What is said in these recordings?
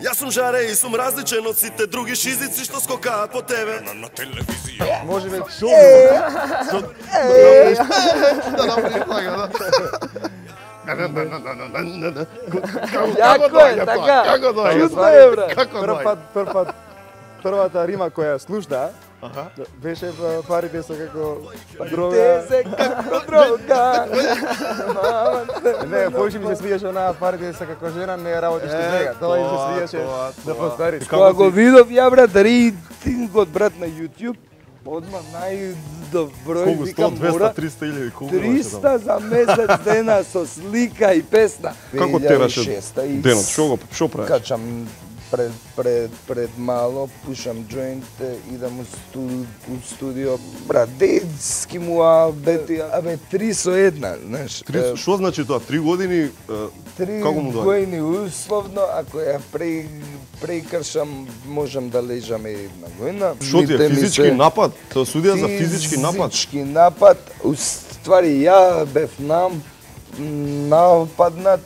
Јас сум жаре и сум различен од сите други шизици што скокаат по тебе на телевизија. Може би шоу. Да направиш така, да. Јако е, така. Чудно е, бре. Првата рима која слушна беше парите се како дрога. Парите се како дрога. Не, повеќе ми се свиѓаше онаа парите се како жена, не работиш без нега. Тоа им се свиѓаше да постари. Кога го видов ја, брат, рейтингот, брат, на YouTube, одма најдоброј, викам, 200, 300 или колку 300 за месец дена со слика и песна. Како тераше денот? Шо правиш? Качам пред мало, пушам джоинт, идам у студио. Брат, детски му абе 3 со 1, знаеш. Шо значи тоа? 3 години како му 3 години условно, ако ја прекршам, можам да лежам една година. Шо ти е физички напад? Тоа судија за физички напад? Физички напад, уствари ја бев нападнат,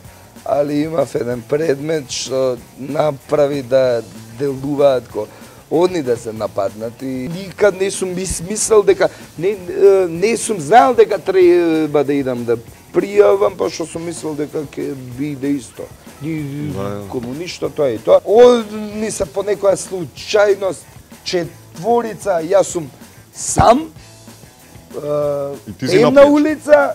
али имав еден предмет што направи да делуваат они да се нападнат и никад не сум мислел дека не сум знаел дека треба да идам да пријавам, пошто сум мислел дека ќе биде исто. Никому ништо, тоа и тоа. Они се по некоја случајност четворица, јас сум сам, една улица,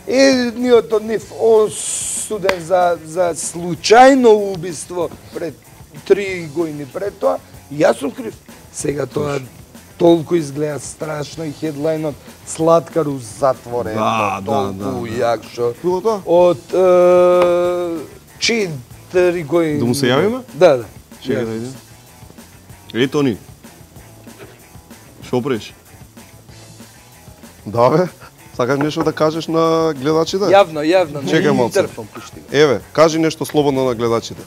едниот од нив осуден за случајно убиство пред 3 години пред тоа, јас сум крив. Сега тоа толку изгледа страшно и хедлајнот Слаткар у затворен, толку јак што. Било тоа? Од 4 години. Да му се јавиме? Да. Чекај да идем. Еј, Тони. Шо преш? Да, бе. Сакаш нешто да кажеш на гледачите? Јавно, Чекај малце. интерфон пушти. Еве, кажи нешто слободно на гледачите.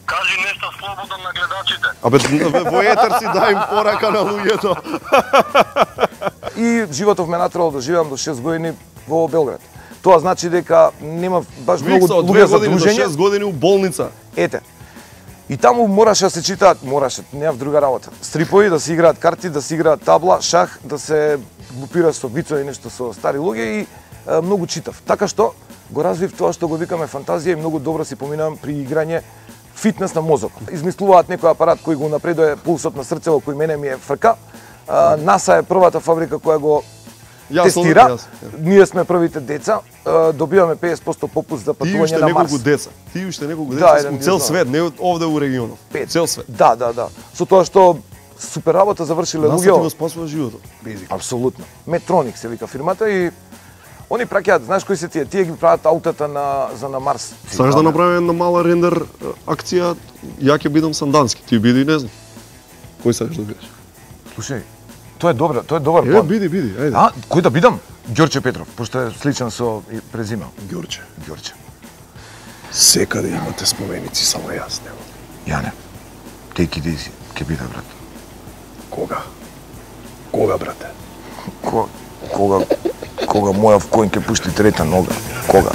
Кажи нешто слободно на гледачите. Абе, во етер си дај им порака на луѓето. И животов ме натерал да живеам до 6 години во Белград. Тоа значи дека нема баш многу луѓе за до дружење. 6 години у болница. Ете. И таму мораше да се читаат, немав друга работа. Стрипови, да се играат карти, да се играат табла, шах, да се глупира со вицови нешто со стари луѓе и многу читав. Така што го развив тоа што го викаме фантазија и многу добро си поминавам при играње фитнес на мозок. Измислуваат некој апарат кој го напредува пулсот на срцево, кој мене ми е ФК. НАСА е првата фабрика која го тестира. Ние сме првите деца, добиваме 50% попуст за патување на Марс. Ти уште неколку деца у цел свет, не овде у регионов. Цел свет. Да. Со тоа што супер работа завршиле луѓе. НАСА ти го спасува животот. Апсолутно. Метроник се вика фирмата и они праќаат, знаеш кои се тие ги прават аутата за на Марс. Сакаш да направиме една мала рендер акција, ја ќе бидам сандански, ти биди не знам. Кој сакаш да бидеш? Слушај, тоа е добар план. Биди, ајде. Кој да бидам? Ѓорче Петров, пошто е сличен со презиме. Ѓорче. Секаде имате споменици, само јас нема. Јане, теки дизи, ќе биде, брат. Кога, брате? Кога мојав коњ ќе пушти трета нога? Кога?